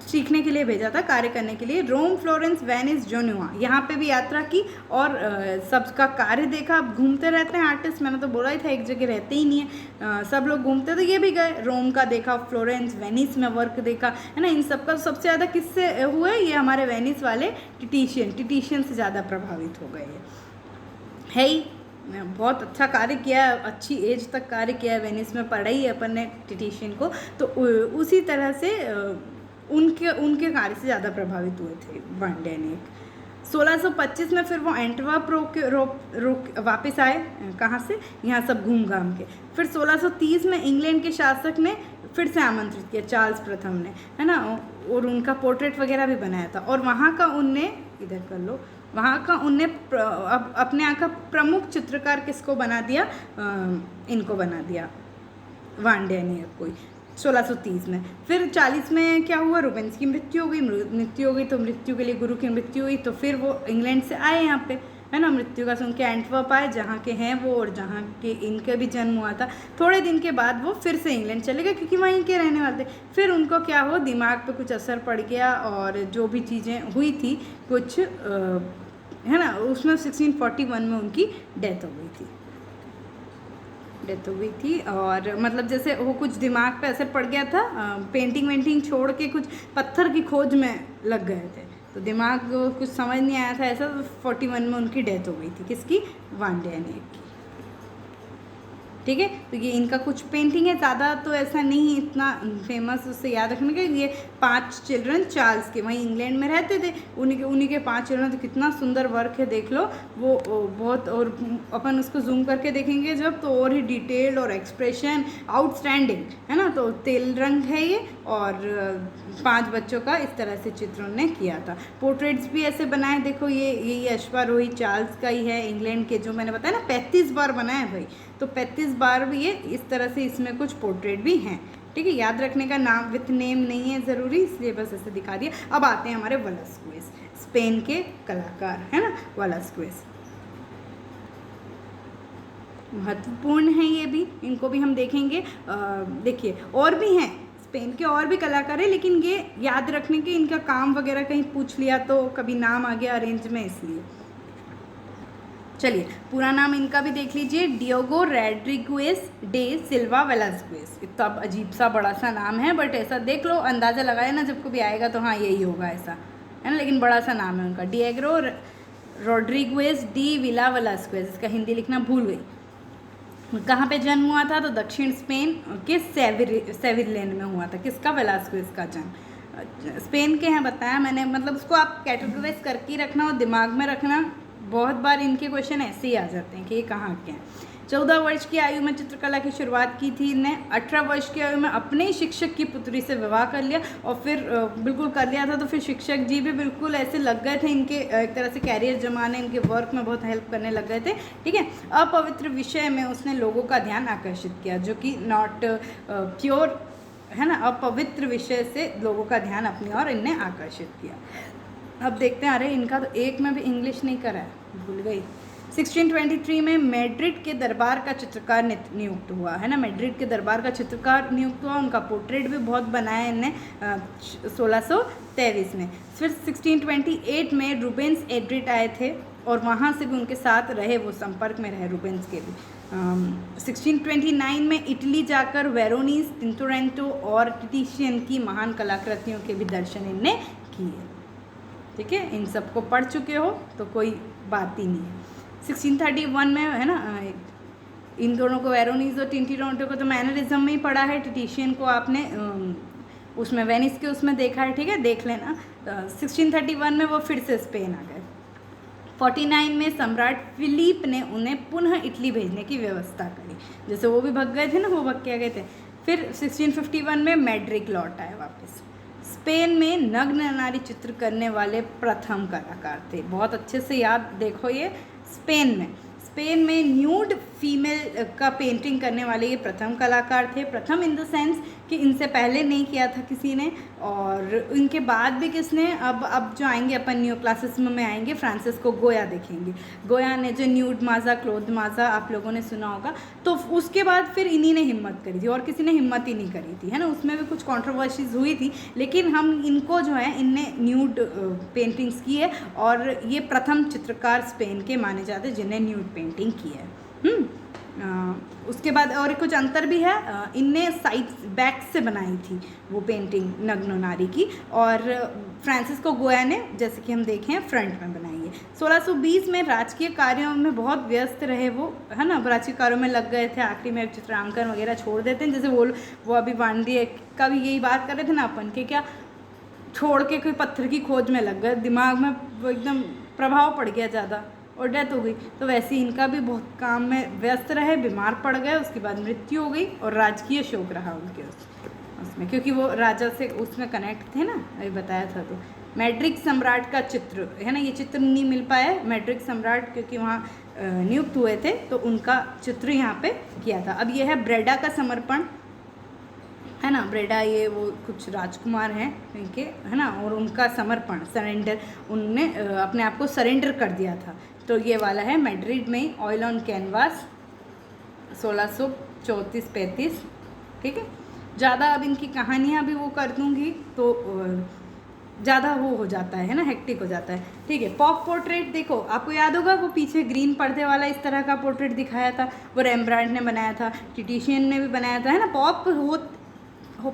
सीखने के लिए भेजा था, कार्य करने के लिए। रोम, फ्लोरेंस, वेनिस, जोनुआ, यहाँ पे भी यात्रा की और सबका कार्य देखा। घूमते रहते हैं आर्टिस्ट, मैंने तो बोला ही था, एक जगह रहते ही नहीं है, सब लोग घूमते, तो ये भी गए। रोम का देखा, फ्लोरेंस, वेनिस में वर्क देखा, है ना। इन सबका सबसे ज़्यादा किससे हुए, ये हमारे वेनिस वाले टिटिशियन से ज़्यादा प्रभावित हो गए है ही। बहुत अच्छा कार्य किया, अच्छी एज तक कार्य किया है, वेनिस में पढ़ा ही अपन ने टिटिशियन को। तो उसी तरह से उनके कार्य से ज़्यादा प्रभावित हुए थे वान डे ईएक। 1625 में फिर वो एंटवर्प वापस आए, कहाँ से, यहाँ सब घूम घाम के। फिर 1630 में इंग्लैंड के शासक ने फिर से आमंत्रित किया, चार्ल्स प्रथम ने, है ना, और उनका पोर्ट्रेट वगैरह भी बनाया था। और वहाँ का उनने, इधर कर लो, वहाँ का उनने अपने यहाँ का प्रमुख चित्रकार किसको बना दिया, इनको बना दिया, वान डे ईएक को 1630 में। फिर 40 में क्या हुआ, रूबेंस की मृत्यु हो गई, तो मृत्यु के लिए गुरु की मृत्यु हुई, तो फिर वो इंग्लैंड से आए यहाँ पे, है ना, मृत्यु का सुन के एंटवर्प आए, जहाँ के हैं वो और जहाँ के इनका भी जन्म हुआ था। थोड़े दिन के बाद वो फिर से इंग्लैंड चले गए, क्योंकि वहीं के रहने वाले थे। फिर उनको क्या हो, दिमाग पे कुछ असर पड़ गया, और जो भी चीज़ें हुई थी कुछ, है ना, उसमें 1641 में उनकी डेथ हो गई थी। और मतलब जैसे वो कुछ दिमाग पे असर पड़ गया था, पेंटिंग वेंटिंग छोड़ के कुछ पत्थर की खोज में लग गए थे, तो दिमाग कुछ समझ नहीं आया था ऐसा, तो 41 में उनकी डेथ हो गई थी, किसकी, वान डे ईएक की, ठीक है। तो ये इनका कुछ पेंटिंग है, ज़्यादा तो ऐसा नहीं इतना फेमस, उससे याद रखने का। ये 5 चिल्ड्रन चार्ल्स के, वहीं इंग्लैंड में रहते थे, उन्हीं के 5 चिल्ड्रन, तो कितना सुंदर वर्क है, देख लो वो बहुत। और अपन उसको जूम करके देखेंगे जब, तो और ही डिटेल्ड और एक्सप्रेशन आउटस्टैंडिंग, है ना। तो तेल रंग है ये, और 5 बच्चों का इस तरह से चित्रों ने किया था। पोर्ट्रेट्स भी ऐसे बनाए, देखो ये अश्वारोही चार्ल्स का ही है, इंग्लैंड के, जो मैंने बताया ना 35 बार बनाया भाई, तो 35 बार भी ये इस तरह से, इसमें कुछ पोर्ट्रेट भी हैं, ठीक है। याद रखने का, नाम विथ नेम नहीं है ज़रूरी, इसलिए बस ऐसे दिखा दिया। अब आते हैं हमारे वेलास्क्वेज, स्पेन के कलाकार, है ना, वेलास्क्वेज महत्वपूर्ण है, ये भी, इनको भी हम देखेंगे। देखिए और भी हैं स्पेन के और भी कलाकार हैं, लेकिन ये याद रखने के, इनका काम वगैरह कहीं पूछ लिया तो कभी नाम आ गया अरेंज में, इसलिए। चलिए पूरा नाम इनका भी देख लीजिए, डियोगो रॉड्रिगेज डे सिल्वा वेलास्क्वेज। इतना अजीब सा बड़ा सा नाम है, बट ऐसा देख लो, अंदाज़ा लगाए ना, जब कभी आएगा तो हाँ यही होगा, ऐसा है ना, लेकिन बड़ा सा नाम है उनका, डिएगो रॉड्रिगेज डी विला वेलास्क्वेज। इसका हिंदी लिखना भूल गई। कहाँ पे जन्म हुआ था? तो दक्षिण स्पेन के सेविलेन में हुआ था। किसका? वेलास्क्वेज का जन्म। स्पेन के हैं बताया मैंने, मतलब उसको आप कैटेगराइज करके ही रखना और दिमाग में रखना। बहुत बार इनके क्वेश्चन ऐसे ही आ जाते हैं कि ये कहाँ के हैं। 14 वर्ष की आयु में चित्रकला की शुरुआत की थी इन्हें। 18 वर्ष की आयु में अपने ही शिक्षक की पुत्री से विवाह कर लिया, और फिर बिल्कुल कर लिया था तो फिर शिक्षक जी भी बिल्कुल ऐसे लग गए थे इनके, एक तरह से कैरियर जमाने, इनके वर्क में बहुत हेल्प करने लग गए थे। ठीक है, अपवित्र विषय में उसने लोगों का ध्यान आकर्षित किया, जो कि नॉट प्योर है ना, अपवित्र विषय से लोगों का ध्यान अपनी ओर इनने आकर्षित किया। अब देखते हैं, अरे इनका तो एक में भी इंग्लिश नहीं करा है, भूल गई। 1623 में मैड्रिड के दरबार का चित्रकार नियुक्त हुआ है ना, मैड्रिड के दरबार का चित्रकार नियुक्त हुआ। उनका पोर्ट्रेट भी बहुत बनाया इनने 1623 में। फिर 1628 में रूबेंस एड्रिड आए थे, और वहाँ से भी उनके साथ रहे, वो संपर्क में रहे रूबेंस के भी। 1629 में इटली जाकर वेरोनीस, तिंटोरेंटो और टिटिशियन की महान कलाकृतियों के भी दर्शन इनने किए। ठीक है, इन सबको पढ़ चुके हो तो कोई बात ही नहीं है। 1631 में है ना, इन दोनों को, वेरोनीस और टिंटोरेंटो को तो मैनरिज्म में ही पढ़ा है, टिटिशियन को आपने उसमें वेनिस के उसमें देखा है। ठीक है, देख लेना। 1631 में वो फिर से स्पेन आ गए। 49 में सम्राट फिलिप ने उन्हें पुनः इटली भेजने की व्यवस्था करी, जैसे वो भी भग गए थे ना, वो भग के गए थे। फिर 1651 में मैड्रिड लौट आए वापस। स्पेन में नग्न नारी चित्र करने वाले प्रथम कलाकार थे। बहुत अच्छे से याद देखो, ये स्पेन में न्यूड फीमेल का पेंटिंग करने वाले ये प्रथम कलाकार थे। प्रथम इन द सेंस कि इनसे पहले नहीं किया था किसी ने, और इनके बाद भी किसने, अब जो आएंगे अपन न्यू क्लासेस में आएंगे, फ्रांसिस्को गोया देखेंगे। गोया ने जो न्यूड माजा, क्लोथ माजा आप लोगों ने सुना होगा, तो उसके बाद फिर इन्हीं ने हिम्मत करी थी, और किसी ने हिम्मत ही नहीं करी थी, है ना। उसमें भी कुछ कंट्रोवर्सीज हुई थी, लेकिन हम इनको जो है, इनने न्यूड पेंटिंग्स की है, और ये प्रथम चित्रकार स्पेन के माने जाते हैं जिन्हें न्यूड पेंटिंग की है। उसके बाद और कुछ अंतर भी है, इनने साइड बैक से बनाई थी वो पेंटिंग नग्न नारी की, और फ्रांसिस्को गोया ने, जैसे कि हम देखें, फ्रंट में बनाई है। 1620 में राजकीय कार्यों में बहुत व्यस्त रहे वो, है ना, राजकीय कार्यों में लग गए थे। आखिरी में चित्रांकन वगैरह छोड़ देते हैं, जैसे वो अभी वांडी का भी यही बात कर रहे थे ना अपन के, क्या छोड़ के कोई पत्थर की खोज में लग गए, दिमाग में वो एकदम प्रभाव पड़ गया ज़्यादा और डेथ हो गई। तो वैसे ही इनका भी बहुत काम में व्यस्त रहे, बीमार पड़ गए, उसके बाद मृत्यु हो गई, और राजकीय शोक रहा उनके उसमें, क्योंकि वो राजा से उसमें कनेक्ट थे ना, अभी बताया था। तो मैड्रिड सम्राट का चित्र है ना, ये चित्र नहीं मिल पाया, मैड्रिड सम्राट क्योंकि वहाँ नियुक्त हुए थे, तो उनका चित्र यहाँ पे किया था। अब ये है ब्रेडा का समर्पण, है ना, ब्रेडा ये वो कुछ राजकुमार हैं इनके, है ना, और उनका समर्पण, सरेंडर, उनने अपने आप को सरेंडर कर दिया था। तो ये वाला है मैड्रिड में, ऑयल ऑन कैनवास 1634-35। ठीक है, ज़्यादा अब इनकी कहानियाँ भी वो कर दूँगी तो ज़्यादा वो हो जाता है ना, हेक्टिक हो जाता है। ठीक है, पॉप पोर्ट्रेट देखो, आपको याद होगा वो पीछे ग्रीन पर्दे वाला इस तरह का पोर्ट्रेट दिखाया था, वो रेम्ब्रांड ने बनाया था, टिटिशियन ने भी बनाया था, है ना।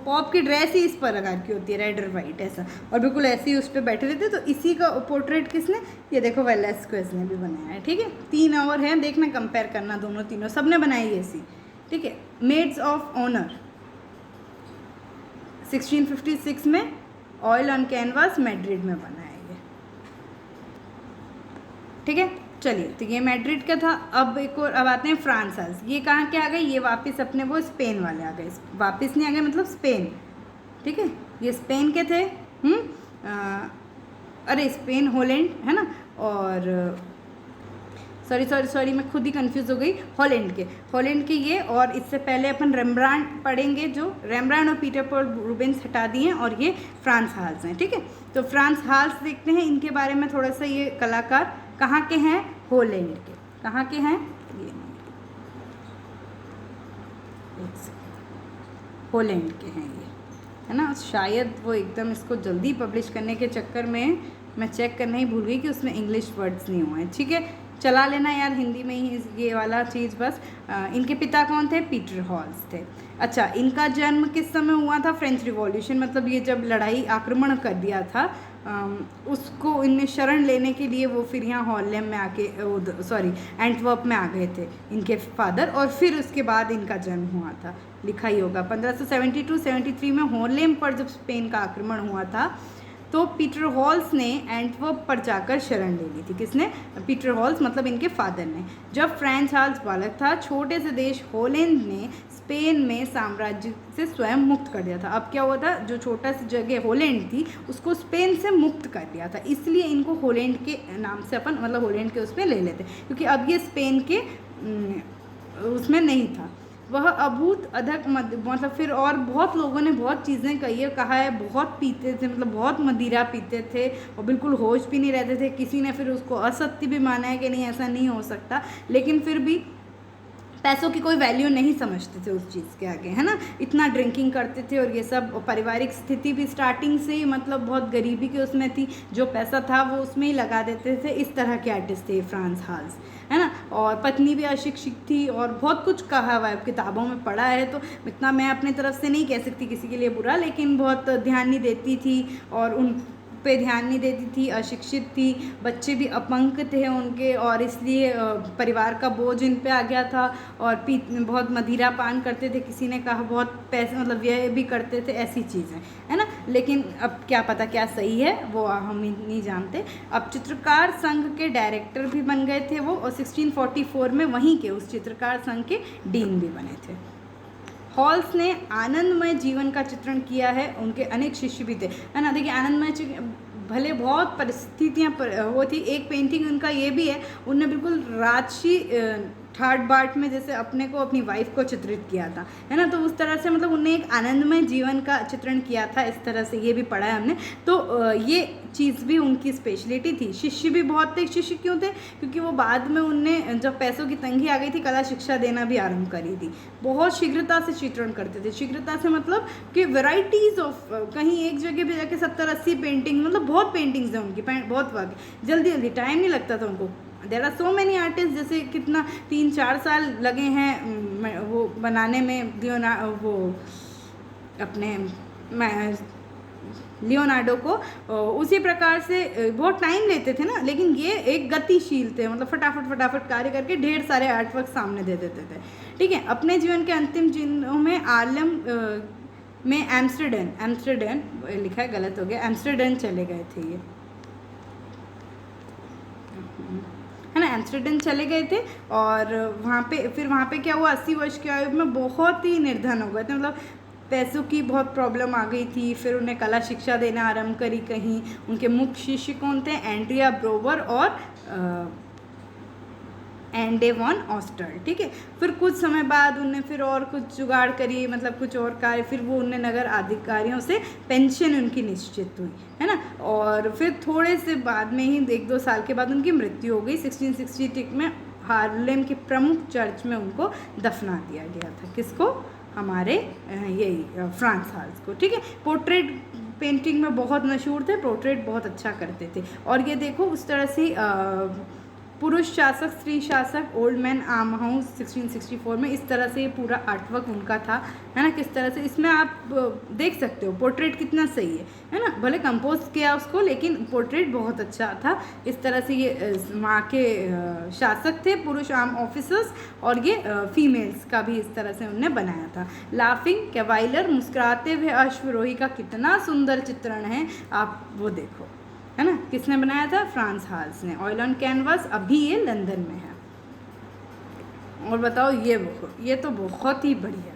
पॉप की ड्रेस ही इस प्रकार की होती है, रेड और वाइट ऐसा, और बिल्कुल ऐसे ही उस पर बैठे रहते। तो इसी का पोर्ट्रेट किसने, ये देखो वेलास्क्वेज ने भी बनाया है। ठीक है, 3 और हैं, देखना कंपेयर करना, दोनों तीनों सब ने बनाई है ऐसी। ठीक है, मेड्स ऑफ ऑनर 1656 में, ऑयल ऑन कैनवास, मैड्रिड में बनाया ये। ठीक है, चलिए, तो ये मैड्रिड का था। अब एक और, अब आते हैं फ्रांस हाल्स। ये कहाँ के आ गए, ये वापस अपने वो स्पेन वाले आ गए, वापस नहीं आ गए मतलब स्पेन। ठीक है, ये स्पेन के थे। अरे स्पेन, हॉलैंड है ना, और सॉरी मैं खुद ही कंफ्यूज हो गई। हॉलैंड के ये, और इससे पहले अपन रेम्ब्रांड पढ़ेंगे, जो रेम्ब्रांड और पीटर पॉल रूबेंस हटा दिए हैं, और ये फ्रांस हाल्स हैं। ठीक है, तो फ्रांस हाल्स देखते हैं इनके बारे में थोड़ा सा। ये कलाकार कहाँ के हैं, हॉलैंड के। कहाँ के हैं, ये हॉलैंड के हैं ये। है ना। शायद वो एकदम इसको जल्दी पब्लिश करने के चक्कर में मैं चेक करना ही भूल गई कि उसमें इंग्लिश वर्ड्स नहीं हुए हैं। ठीक है, चला लेना यार हिंदी में ही ये वाला चीज़ बस। इनके पिता कौन थे? पीटर हॉल्स थे। अच्छा, इनका जन्म किस समय हुआ था? फ्रेंच रिवॉल्यूशन, मतलब ये जब लड़ाई आक्रमण कर दिया था उसको इनने शरण लेने के लिए वो फिर यहाँ हॉर्लेम में आके एंटवर्प में आ गए थे इनके फादर, और फिर उसके बाद इनका जन्म हुआ था। लिखा ही होगा 1572-73 में हॉर्लेम पर जब स्पेन का आक्रमण हुआ था तो पीटर हॉल्स ने एंटवर्प पर जाकर शरण ले ली थी। किसने? पीटर हॉल्स, मतलब इनके फादर ने। जब फ्रेंच हाल्स बालक था, छोटे से देश हॉलैंड ने स्पेन में साम्राज्य से स्वयं मुक्त कर दिया था। अब क्या हुआ था? जो छोटा सी जगह हॉलैंड थी उसको स्पेन से मुक्त कर दिया था, इसलिए इनको हॉलैंड के नाम से अपन मतलब हॉलैंड के उसमें ले लेते, क्योंकि अब ये स्पेन के उसमें नहीं था। वह अभूत अधक मतलब फिर और बहुत लोगों ने बहुत चीज़ें कहा है, बहुत पीते थे, मतलब बहुत मदिरा पीते थे और बिल्कुल होश भी नहीं रहते थे। किसी ने फिर उसको असत्य भी माना है कि नहीं ऐसा नहीं हो सकता, लेकिन फिर भी पैसों की कोई वैल्यू नहीं समझते थे उस चीज़ के आगे, है ना। इतना ड्रिंकिंग करते थे और ये सब। पारिवारिक स्थिति भी स्टार्टिंग से ही मतलब बहुत गरीबी की उसमें थी, जो पैसा था वो उसमें ही लगा देते थे। इस तरह के आर्टिस्ट थे फ्रांस हाल्स, है ना। और पत्नी भी अशिक्षित थी और बहुत कुछ कहा हुआ है, किताबों में पढ़ा है, तो इतना मैं अपनी तरफ से नहीं कह सकती किसी के लिए बुरा, लेकिन बहुत ध्यान नहीं देती थी और उन पे ध्यान नहीं देती थी, अशिक्षित थी, बच्चे भी अपंग थे उनके, और इसलिए परिवार का बोझ इन पे आ गया था। और बहुत मदिरा पान करते थे, किसी ने कहा बहुत पैसे मतलब व्यय भी करते थे, ऐसी चीज़ें, है ना। लेकिन अब क्या पता क्या सही है, वो हम नहीं जानते। अब चित्रकार संघ के डायरेक्टर भी बन गए थे वो, और 1644 में वहीं के उस चित्रकार संघ के डीन भी बने थे। हॉल्स ने आनंदमय जीवन का चित्रण किया है, उनके अनेक शिष्य भी थे, है ना। देखिए आनंदमय भले बहुत परिस्थितियाँ वो थी। एक पेंटिंग उनका ये भी है, उनने बिल्कुल राजसी ठाट बाट में जैसे अपने को अपनी वाइफ को चित्रित किया था, है ना। तो उस तरह से मतलब उनने एक आनंदमय जीवन का चित्रण किया था, इस तरह से ये भी पढ़ा है हमने। तो ये चीज़ भी उनकी स्पेशलिटी थी। शिष्य भी बहुत थे। शिष्य क्यों थे? क्योंकि वो बाद में उनने जब पैसों की तंगी आ गई थी, कला शिक्षा देना भी आरंभ करी थी। बहुत शीघ्रता से चित्रण करते थे। शीघ्रता से मतलब कि वेराइटीज़ ऑफ, कहीं एक जगह पे जाके 70-80 पेंटिंग, मतलब बहुत पेंटिंग्स हैं उनकी, बहुत वर्क, जल्दी टाइम नहीं लगता था उनको। There are so many artist, जैसे कितना 3-4 साल लगे हैं वो बनाने में वो अपने लियोनार्डो को, उसी प्रकार से बहुत टाइम लेते थे ना, लेकिन ये एक गतिशील थे, मतलब फटाफट कार्य करके ढेर सारे आर्टवर्क सामने दे देते थे। ठीक है, अपने जीवन के अंतिम दिनों में आर्लम में एम्स्टर्डम लिखा है, गलत हो गया, एम्स्टर्डम चले गए थे ये, है ना। एम्स्टर्डम चले गए थे और वहाँ पे क्या हुआ, 80 वर्ष की आयु में बहुत ही निर्धन हो गए थे, मतलब पैसों की बहुत प्रॉब्लम आ गई थी। फिर उन्हें कला शिक्षा देना आरंभ करी कहीं। उनके मुख्य शिष्य कौन थे? एंड्रिया ब्रोवर और एंडे वॉन ऑस्टर्ल। ठीक है, फिर कुछ समय बाद उनने फिर और कुछ जुगाड़ करी, मतलब कुछ और कार्य, फिर वो उनने नगर अधिकारियों से पेंशन उनकी निश्चित हुई, है ना। और फिर थोड़े से बाद में ही 1-2 साल के बाद उनकी मृत्यु हो गई। 1666 में हार्लेम के प्रमुख चर्च में उनको दफना दिया गया था। किसको? हमारे यही फ्रांस हाल्स को। ठीक है, पोर्ट्रेट पेंटिंग में बहुत मशहूर थे, पोर्ट्रेट बहुत अच्छा करते थे। और ये देखो उस तरह से पुरुष शासक, स्त्री शासक, ओल्ड मैन आर्म हाउस 1664 में, इस तरह से पूरा आर्टवर्क उनका था, है ना। किस तरह से इसमें आप देख सकते हो पोर्ट्रेट कितना सही है ना। भले कंपोज किया उसको, लेकिन पोर्ट्रेट बहुत अच्छा था। इस तरह से ये वहाँ के शासक थे, पुरुष आर्म ऑफिसर्स, और ये फीमेल्स का भी इस तरह से उनने बनाया था। लाफिंग कैवालियर, मुस्कुराते हुए अश्वरोही का कितना सुंदर चित्रण है, आप वो देखो, है ना। किसने बनाया था? फ्रांस हाल्स ने। ऑयल ऑन कैनवास, अभी ये लंदन में है। और बताओ ये तो बहुत ही बढ़िया,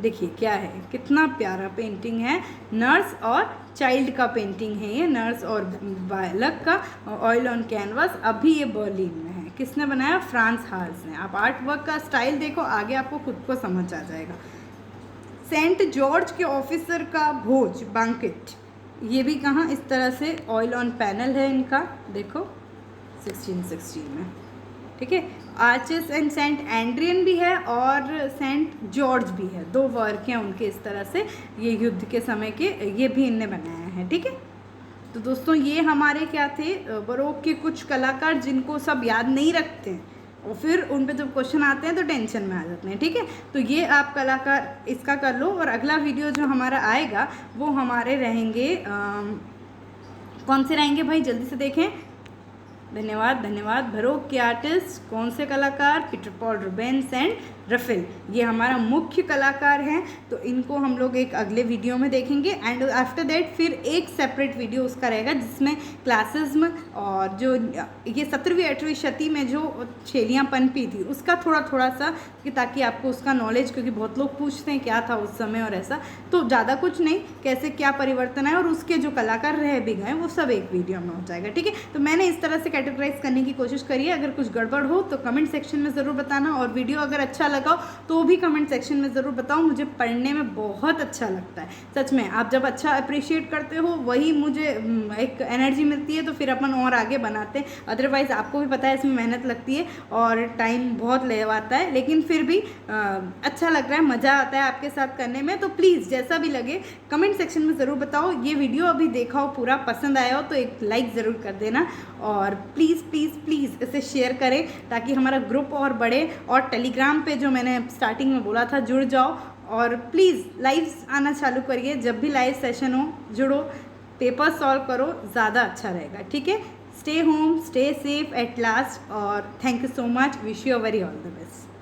देखिए क्या है, कितना प्यारा पेंटिंग है। नर्स और चाइल्ड का पेंटिंग है ये, नर्स और बालक का, ऑयल ऑन कैनवास, अभी ये बर्लिन में है। किसने बनाया? फ्रांस हाल्स ने। आप आर्ट वर्क का स्टाइल देखो, आगे आपको खुद को समझ आ जाएगा। सेंट जॉर्ज के ऑफिसर का भोज, बैंकेट, ये भी कहाँ, इस तरह से ऑयल ऑन पैनल है इनका, देखो 1660 में। ठीक है, आर्चेस एंड सेंट एंड्रियन भी है और सेंट जॉर्ज भी है, 2 वर्क हैं उनके इस तरह से, ये युद्ध के समय के, ये भी इनने बनाया है। ठीक है, तो दोस्तों ये हमारे क्या थे, बरोक के कुछ कलाकार जिनको सब याद नहीं रखते हैं और फिर उन पे जब क्वेश्चन आते हैं तो टेंशन में आ जाते हैं। ठीक है, तो ये आप कलाकार इसका कर लो। और अगला वीडियो जो हमारा आएगा वो हमारे रहेंगे, कौन से रहेंगे भाई, जल्दी से देखें। धन्यवाद धन्यवाद। बरोक के आर्टिस्ट कौन से कलाकार, Peter Paul Rubens and Raphael, ये हमारा मुख्य कलाकार हैं। तो इनको हम लोग एक अगले वीडियो में देखेंगे एंड आफ्टर दैट फिर एक सेपरेट वीडियो उसका रहेगा जिसमें क्लासिज्म और जो ये 17वीं 18वीं शती में जो शैलियाँ पनपी थी उसका थोड़ा थोड़ा सा, कि ताकि आपको उसका नॉलेज, क्योंकि बहुत लोग पूछते हैं क्या था उस समय और ऐसा, तो ज़्यादा कुछ नहीं, कैसे क्या परिवर्तन है और उसके जो कलाकार रह भी गए वो सब एक वीडियो में हो जाएगा। ठीक है, तो मैंने इस तरह से कैटेगराइज करने की कोशिश करी है। अगर कुछ गड़बड़ हो तो कमेंट सेक्शन में ज़रूर बताना, और वीडियो अगर अच्छा लगाओ तो भी कमेंट सेक्शन में ज़रूर बताओ। मुझे पढ़ने में बहुत अच्छा लगता है सच में। आप जब अच्छा अप्रिशिएट करते हो वही मुझे एक एनर्जी मिलती है, तो फिर अपन और आगे बनाते हैं। अदरवाइज़ आपको भी पता है इसमें मेहनत लगती है और टाइम बहुत लगवाता है, लेकिन फिर भी अच्छा लग रहा है, मज़ा आता है आपके साथ करने में। तो प्लीज़ जैसा भी लगे कमेंट सेक्शन में ज़रूर बताओ। ये वीडियो अभी देखा हो, पूरा पसंद आया हो तो एक लाइक ज़रूर कर देना, और प्लीज़ प्लीज़ प्लीज़ इसे शेयर करें ताकि हमारा ग्रुप और बढ़े। और टेलीग्राम पे जो मैंने स्टार्टिंग में बोला था, जुड़ जाओ, और प्लीज़ लाइव्स आना चालू करिए। जब भी लाइव सेशन हो जुड़ो, पेपर सॉल्व करो, ज़्यादा अच्छा रहेगा। ठीक है, stay home, stay safe at last, और thank you so much, wish you a very all the best.